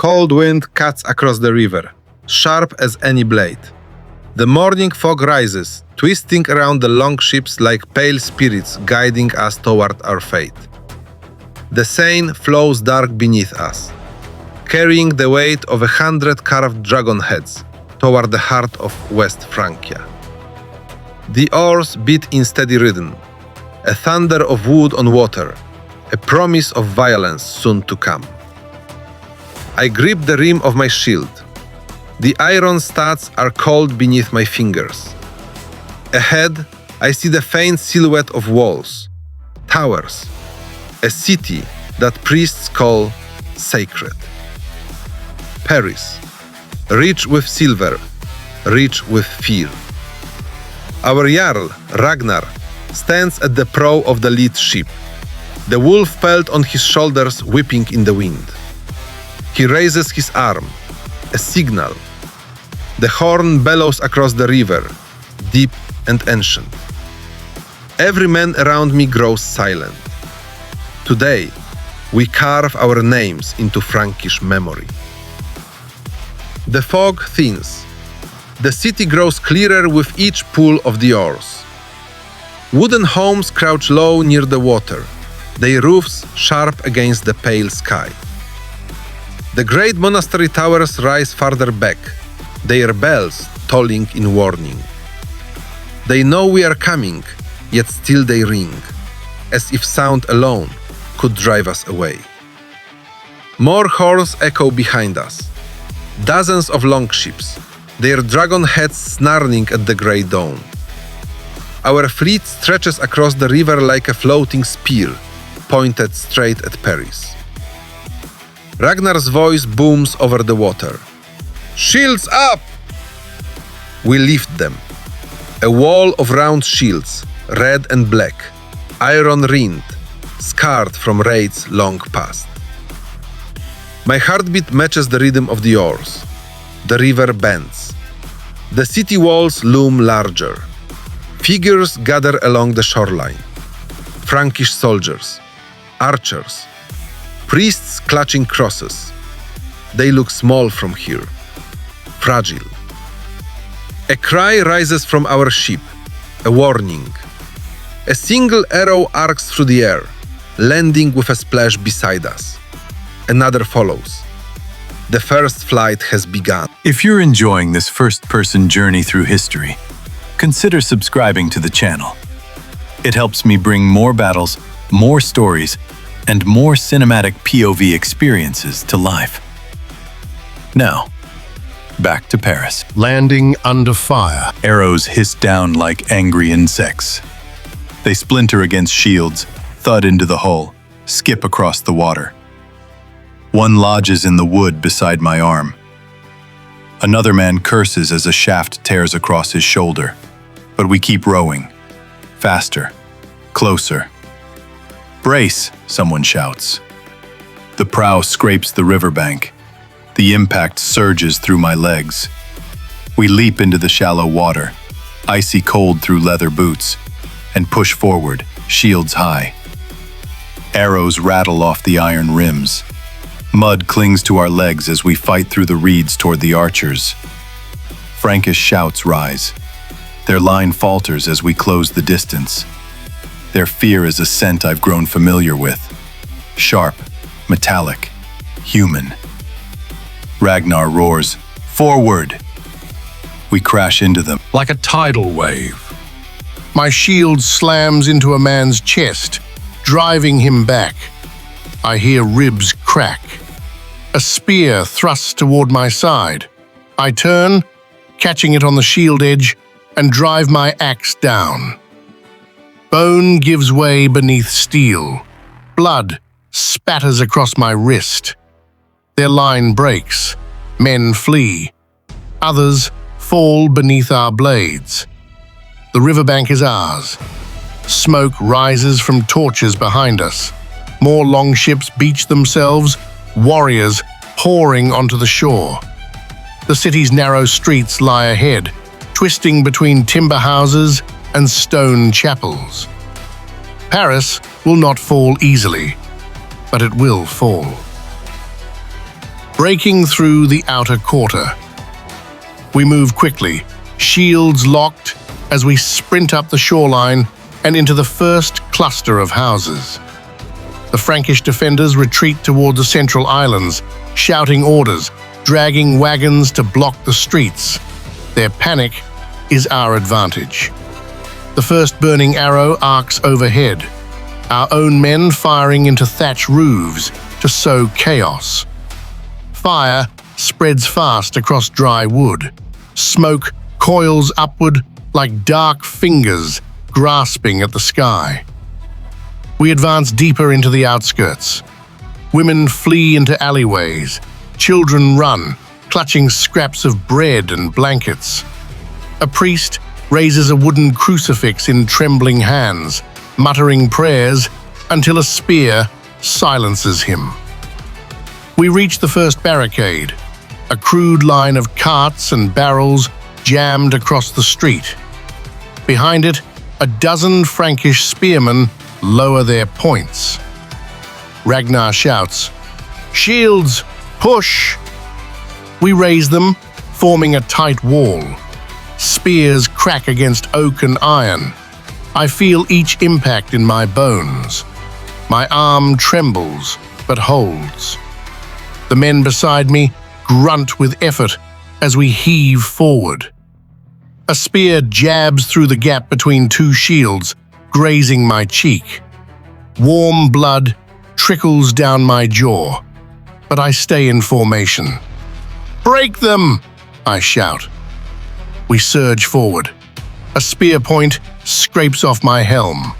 cold wind cuts across the river, sharp as any blade. The morning fog rises, twisting around the longships like pale spirits guiding us toward our fate. The Seine flows dark beneath us, carrying the weight of 100 carved dragon heads toward the heart of West Francia. The oars beat in steady rhythm, a thunder of wood on water, a promise of violence soon to come. I grip the rim of my shield. The iron studs are cold beneath my fingers. Ahead, I see the faint silhouette of walls, towers, a city that priests call sacred. Paris, rich with silver, rich with fear. Our Jarl, Ragnar, stands at the prow of the lead ship, the wolf pelt on his shoulders whipping in the wind. He raises his arm, a signal. The horn bellows across the river, deep and ancient. Every man around me grows silent. Today, we carve our names into Frankish memory. The fog thins. The city grows clearer with each pull of the oars. Wooden homes crouch low near the water, their roofs sharp against the pale sky. The great monastery towers rise farther back, their bells tolling in warning. They know we are coming, yet still they ring, as if sound alone could drive us away. More horns echo behind us. Dozens of longships, their dragon heads snarling at the grey dawn. Our fleet stretches across the river like a floating spear, pointed straight at Paris. Ragnar's voice booms over the water. Shields up! We lift them. A wall of round shields, red and black, iron-ringed, scarred from raids long past. My heartbeat matches the rhythm of the oars. The river bends. The city walls loom larger. Figures gather along the shoreline. Frankish soldiers, archers, priests clutching crosses. They look small from here, fragile. A cry rises from our ship, a warning. A single arrow arcs through the air, landing with a splash beside us. Another follows. The first flight has begun. If you're enjoying this first-person journey through history, consider subscribing to the channel. It helps me bring more battles, more stories, and more cinematic POV experiences to life. Now, back to Paris. Landing under fire. Arrows hiss down like angry insects. They splinter against shields, thud into the hull, skip across the water. One lodges in the wood beside my arm. Another man curses as a shaft tears across his shoulder. But we keep rowing. Faster. Closer. Brace, someone shouts. The prow scrapes the riverbank. The impact surges through my legs. We leap into the shallow water, icy cold through leather boots, and push forward, shields high. Arrows rattle off the iron rims. Mud clings to our legs as we fight through the reeds toward the archers. Frankish shouts rise. Their line falters as we close the distance. Their fear is a scent I've grown familiar with. Sharp, metallic, human. Ragnar roars, "Forward!" We crash into them. Like a tidal wave. My shield slams into a man's chest, driving him back. I hear ribs crack. A spear thrusts toward my side. I turn, catching it on the shield edge, and drive my axe down. Bone gives way beneath steel. Blood spatters across my wrist. Their line breaks. Men flee. Others fall beneath our blades. The riverbank is ours. Smoke rises from torches behind us. More longships beach themselves, warriors pouring onto the shore. The city's narrow streets lie ahead, twisting between timber houses and stone chapels. Paris will not fall easily, but it will fall. breaking through the outer quarter. We move quickly, shields locked, as we sprint up the shoreline and into the first cluster of houses. The Frankish defenders retreat toward the central islands, shouting orders, dragging wagons to block the streets. Their panic is our advantage. The first burning arrow arcs overhead, our own men firing into thatch roofs to sow chaos. Fire spreads fast across dry wood. Smoke coils upward like dark fingers grasping at the sky. We advance deeper into the outskirts. Women flee into alleyways. Children run, clutching scraps of bread and blankets. A priest raises a wooden crucifix in trembling hands, muttering prayers until a spear silences him. We reach the first barricade, a crude line of carts and barrels jammed across the street. Behind it, a dozen Frankish spearmen lower their points. Ragnar shouts, "Shields, push!" We raise them, forming a tight wall. Spears crack against oak and iron. I feel each impact in my bones. My arm trembles, but holds. The men beside me grunt with effort as we heave forward. A spear jabs through the gap between two shields, grazing my cheek. Warm blood trickles down my jaw, but I stay in formation. "Break them!" I shout. We surge forward. A spear point scrapes off my helm.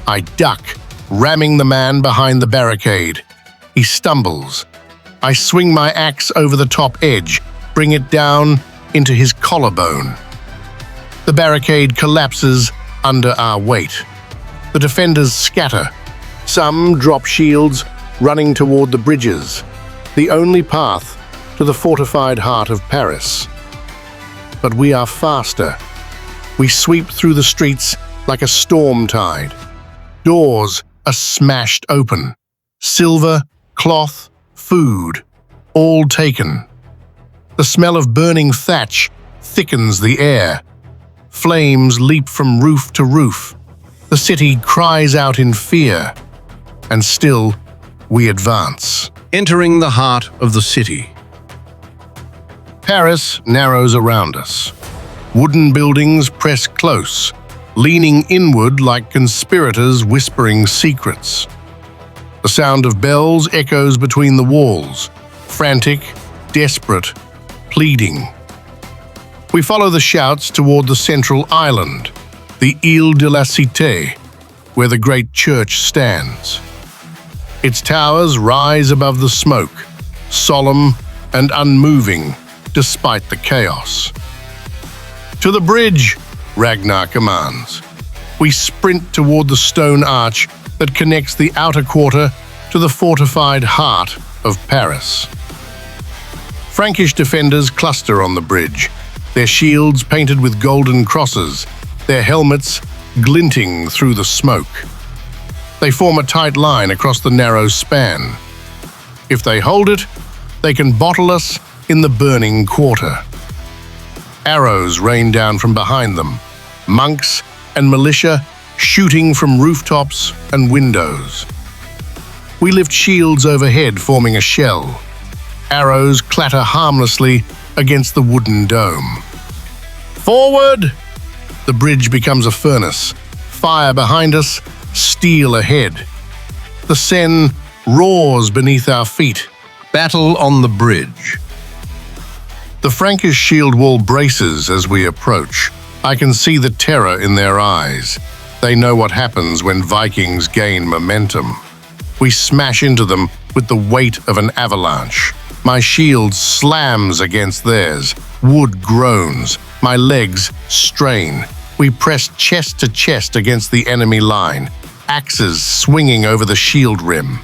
I duck, ramming the man behind the barricade. He stumbles. I swing my axe over the top edge, bring it down into his collarbone. The barricade collapses under our weight. The defenders scatter. Some drop shields, running toward the bridges, the only path to the fortified heart of Paris. But we are faster. We sweep through the streets like a storm tide. Doors are smashed open. Silver, cloth, food, all taken. The smell of burning thatch thickens the air. Flames leap from roof to roof. The city cries out in fear. And still, we advance. Entering the heart of the city. Paris narrows around us. Wooden buildings press close, leaning inward like conspirators whispering secrets. The sound of bells echoes between the walls, frantic, desperate, pleading. We follow the shouts toward the central island, the Ile de la Cité, where the great church stands. Its towers rise above the smoke, solemn and unmoving despite the chaos. "To the bridge," Ragnar commands. We sprint toward the stone arch that connects the outer quarter to the fortified heart of Paris. Frankish defenders cluster on the bridge, their shields painted with golden crosses, their helmets glinting through the smoke. They form a tight line across the narrow span. If they hold it, they can bottle us in the burning quarter. Arrows rain down from behind them, monks and militia shooting from rooftops and windows. We lift shields overhead, forming a shell. Arrows clatter harmlessly against the wooden dome. "Forward!" The bridge becomes a furnace. Fire behind us, steel ahead. The Seine roars beneath our feet. Battle on the bridge. The Frankish shield wall braces as we approach. I can see the terror in their eyes. They know what happens when Vikings gain momentum. We smash into them with the weight of an avalanche. My shield slams against theirs. Wood groans. My legs strain. We press chest to chest against the enemy line, axes swinging over the shield rim.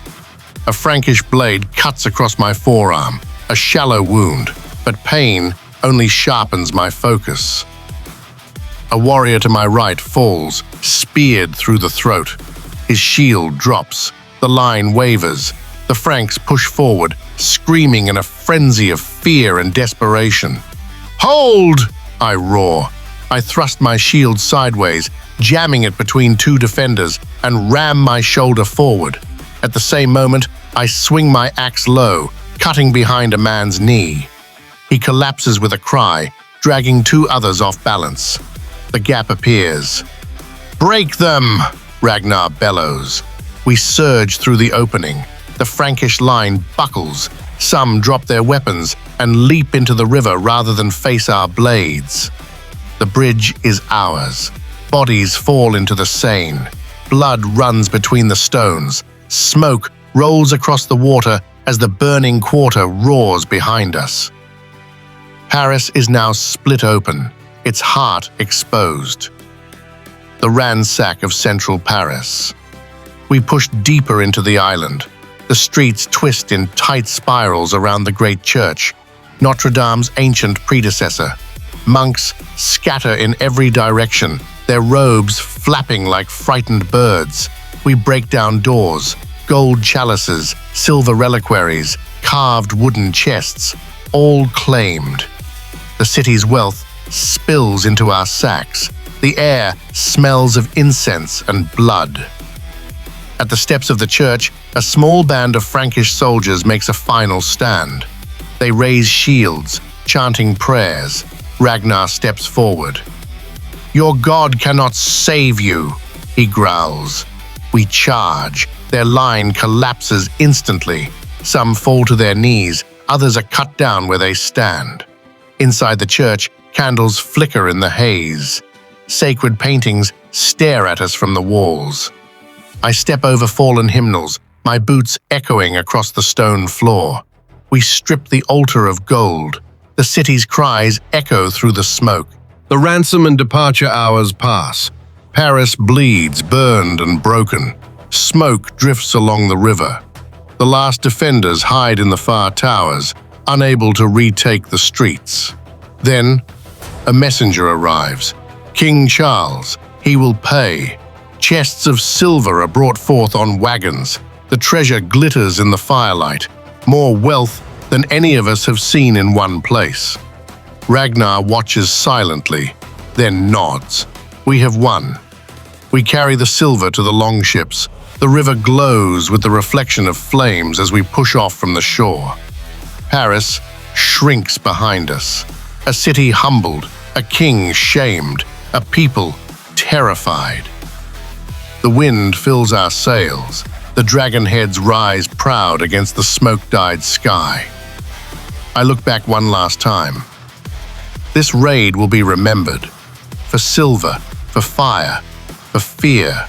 A Frankish blade cuts across my forearm, a shallow wound, but pain only sharpens my focus. A warrior to my right falls, speared through the throat. His shield drops, the line wavers, The Franks push forward, screaming in a frenzy of fear and desperation. "Hold!" I roar. I thrust my shield sideways, jamming it between two defenders, and ram my shoulder forward. At the same moment, I swing my axe low, cutting behind a man's knee. He collapses with a cry, dragging two others off balance. The gap appears. "Break them!" Ragnar bellows. We surge through the opening. The Frankish line buckles. Some drop their weapons and leap into the river rather than face our blades. The bridge is ours. Bodies fall into the Seine. Blood runs between the stones. Smoke rolls across the water as the burning quarter roars behind us. Paris is now split open, its heart exposed. The ransack of central Paris. We push deeper into the island. The streets twist in tight spirals around the great church, Notre Dame's ancient predecessor. Monks scatter in every direction, their robes flapping like frightened birds. We break down doors, gold chalices, silver reliquaries, carved wooden chests, all claimed. The city's wealth spills into our sacks. The air smells of incense and blood. At the steps of the church, a small band of Frankish soldiers makes a final stand. They raise shields, chanting prayers. Ragnar steps forward. "Your god cannot save you," he growls. We charge. Their line collapses instantly. Some fall to their knees, others are cut down where they stand. Inside the church, candles flicker in the haze. Sacred paintings stare at us from the walls. I step over fallen hymnals, my boots echoing across the stone floor. We strip the altar of gold. The city's cries echo through the smoke. The ransom and departure hours pass. Paris bleeds, burned and broken. Smoke drifts along the river. The last defenders hide in the far towers, unable to retake the streets. Then, a messenger arrives. King Charles, he will pay. Chests of silver are brought forth on wagons. The treasure glitters in the firelight. More wealth than any of us have seen in one place. Ragnar watches silently, then nods. We have won. We carry the silver to the longships. The river glows with the reflection of flames as we push off from the shore. Paris shrinks behind us. A city humbled, a king shamed, a people terrified. The wind fills our sails. The dragon heads rise proud against the smoke-dyed sky. I look back one last time. This raid will be remembered. For silver, for fire, for fear,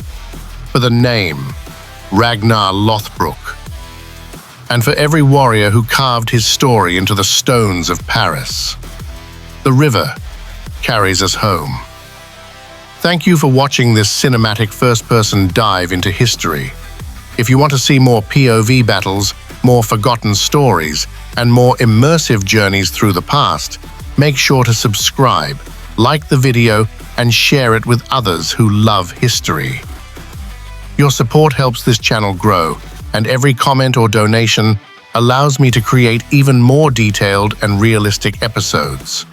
for the name, Ragnar Lodbrok, and for every warrior who carved his story into the stones of Paris. The river carries us home. Thank you for watching this cinematic first-person dive into history. If you want to see more POV battles, more forgotten stories, and more immersive journeys through the past, make sure to subscribe, like the video, and share it with others who love history. Your support helps this channel grow, and every comment or donation allows me to create even more detailed and realistic episodes.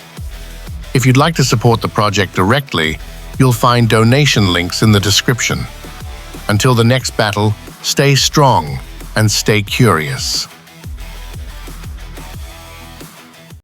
If you'd like to support the project directly, you'll find donation links in the description. Until the next battle, stay strong and stay curious.